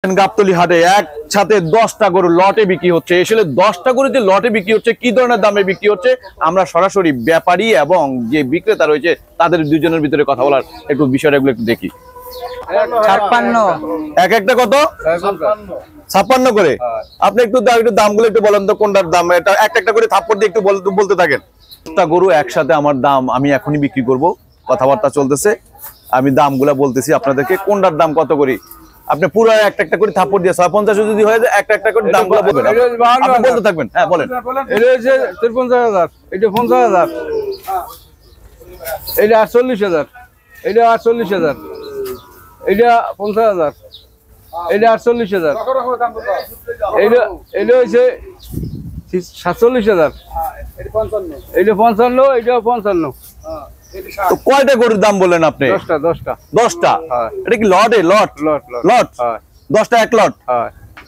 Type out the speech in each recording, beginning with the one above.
গাবতলী হাটে একসাথে 10টা গরু লটে বিক্রি হচ্ছে। আসলে 10টা গরু যে লটে বিক্রি হচ্ছে, কি ধরনের দামে বিক্রি হচ্ছে, আমরা সরাসরি ব্যাপারী এবং যে বিক্রেতা রয়েছে তাদের দুজনের ভিতরে কথা বলার একটু বিষয়গুলো একটু দেখি। 56 এক একটা কত? 56 করে। আপনি একটু দামগুলো একটু বলেন তো, কোনটার দাম? এটা একটা করে থাপ্পড় দিয়ে একটু বলতে থাকেন। 10টা গরু একসাথে আমার দাম আমি এখনই বিক্রি করব, কথাবার্তা চলতেছে, আমি দামগুলা বলতেছি আপনাদেরকে, কোনটার দাম কত করি। আপনি পুরো একটা করে থাপ্পড় দিয়ে 650 যদি হয়ে যায় একটা করে দামগুলো বলবেন, আপনি বলতে থাকবেন। হ্যাঁ বলেন। এটা হচ্ছে 53,000, এটা 50,000, এটা 48,000, এটা 48,000, এটা 50,000, এটা 48,000, এটা হচ্ছে 47,000, এটা 55, এটা 55। তো কয়টা গরুর দাম বলেন আপনি? 10টা। এটা কি লট? লট 10টা এক লট।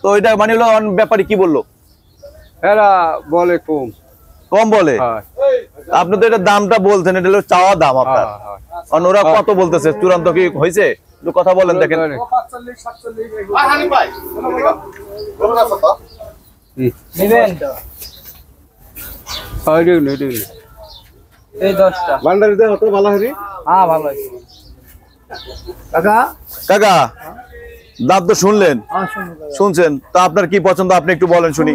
তো এটা মানে হলো ব্যাপারী কি বললো? এরা বলে কম বলে। আপনি তো এটা দামটা বলছেন, এটা হলো চাওয়া দাম আপনার। ওরা কত বলতেছে? চূড়ান্ত কি হয়েছে? একটু কথা বলেন দেখেন। এই 10টা ভান্ডারিতে হতো ভালো হরি। হ্যাঁ ভালো আছে কাকা। দাম তো শুনলেন, শুনছেন, তা আপনার কি পছন্দ আপনি একটু বলেন শুনি।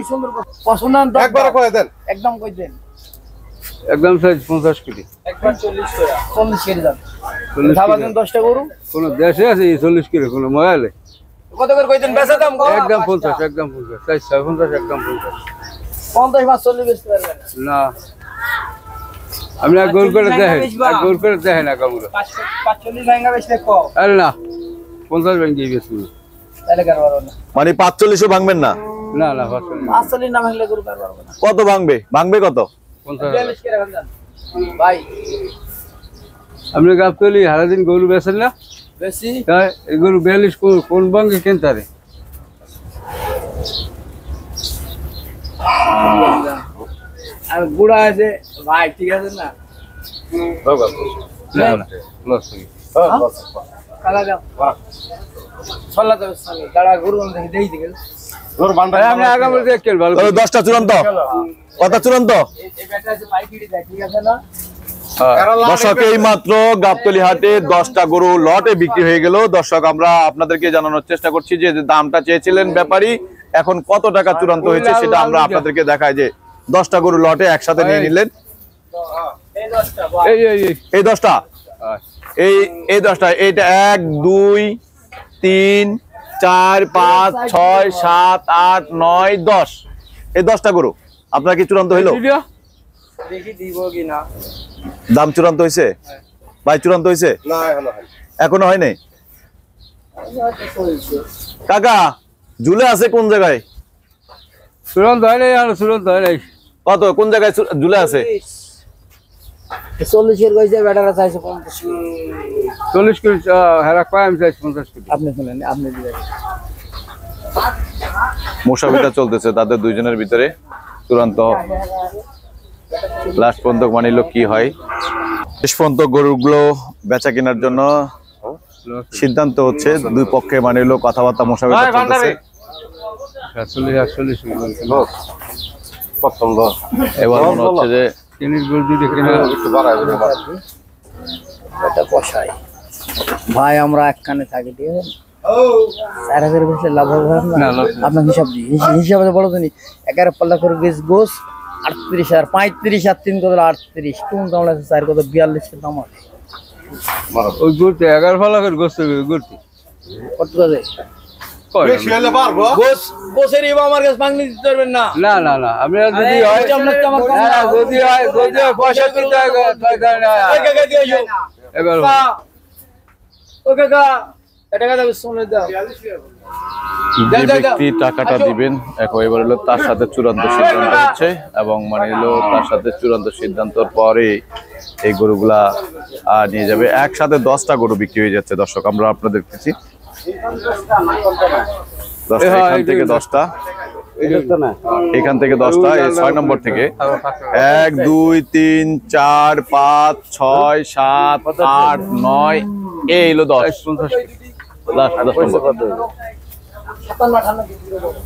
পছন্দ একবার কয় দেন, একদম কই দেন, একদম 50 কোটি, একদম 40 কোটি দাম। 10টা গরু কোন দেশে আছে 40 কোটি, কোন মোবাইলে কত করে কই দেন? বেচা দাম একদম 50, একদম 50, 50, একদম 50, 50 বা 40 বেচতে পারবেন না। আমি গোল করে দেখেন না কামুরা 45 ভাঙা বেচলে কো। আরে না 50 ভাঙি বেচবো তাহলে কার পারবো না, মানে 45ও ভাঙবেন না? না 45 না ভাঙলে গরু কার পারবো না। কত ভাঙবে কত? 45 করে ভাঙান ভাই। আপনি গাবতলী সারাদিন গরু বেচেন না? বেশি তাই এই গরু 42 কোন ভাঙে কিনতারে? আর বুড়া আছে ভাই, ঠিক আছে না? দশটা চূড়ান্ত কথা চূড়ান্ত। দর্শক, এই মাত্র গাবতলী হাটে 10টা গরু লটে বিক্রি হয়ে গেল। দর্শক, আমরা আপনাদেরকে জানানোর চেষ্টা করছি যে দামটা চেয়েছিলেন ব্যাপারী, এখন কত টাকা চূড়ান্ত হয়েছে সেটা আমরা আপনাদেরকে দেখাই। যে 10টা গরু লটে একসাথে নিয়ে নিলেন। এই 10টা এই 10টা এইটা 1 2 3 4 5 6 7 8 9 10, এই 10টা গরু আপনার কি চূড়ান্ত হইলো? দেখি দিব কিনা। দাম চূড়ান্ত হয়েছে ভাই? চূড়ান্ত হয়েছে না, এখনো হয় নাই। কাকা ঝুলে আছে কোন জায়গায়? চূড়ান্ত হয় নাই, আর চূড়ান্ত হয় নাই। কত কোন জায়গায় ঝুলে আছে? 40 এর কইছে, বেটারা চাইছে 50 40 কোটি। হেরা কয় আমি চাইছি 50 কোটি। আপনি শুনেন, আপনি দিবেন। মোশাবিটা চলতেছে তাদের দুইজনের ভিতরে, চূড়ান্ত লাস্ট পর্যন্ত মানিল কি হয়। শেষ পর্যন্ত গরুগুলো বেচা কেনার জন্য সিদ্ধান্ত হচ্ছে, দুই পক্ষে মানিল কথাবার্তা মোশাবিটা চলতেছে। এবার মনে হচ্ছে যে ভাই আমরা এক কানে থাকি, ঠিক আছে? 4000 বেশি লাভ হবে না। আপনার হিসাবে বলো তো, 11 পাল্লা করে বেশ গোস 38 আর 35 আর 3 কত 38, কোন দাম আছে? 4 কত 42 এর দাম আছে। ওই গুড়তে 11 পাল্লা করে গোস গুড়তে কত আছে? বেশি হলে পারবো। গোসের ইবা আমার কাছে ভাঙনি দিতে পারবেন না। না আমরা যদি হয় যদি পয়সা দিতে হয় ওই কাকা দিও এবার ওই কাকা টাকা দাও, শুনে দাও। যে ব্যক্তি টাকাটা দিবেন এবার হলো তার সাথে চূড়ান্ত সিদ্ধান্ত হচ্ছে, এবং মানে হলো তার সাথে চূড়ান্ত সিদ্ধান্তর পরে এই গরুগুলা নিয়ে যাবে। একসাথে 10টা গরু বিক্রি হয়ে যাচ্ছে। দর্শক, আমরা আপনাদের দেখতেছি 10টা, এখান থেকে 10টা, এখান থেকে 10টা, এই 6 নম্বর থেকে 1 2 3 4 5 6 7 8 9, এই হলো 10 নম্বর। 57 58 বিক্রি করবো।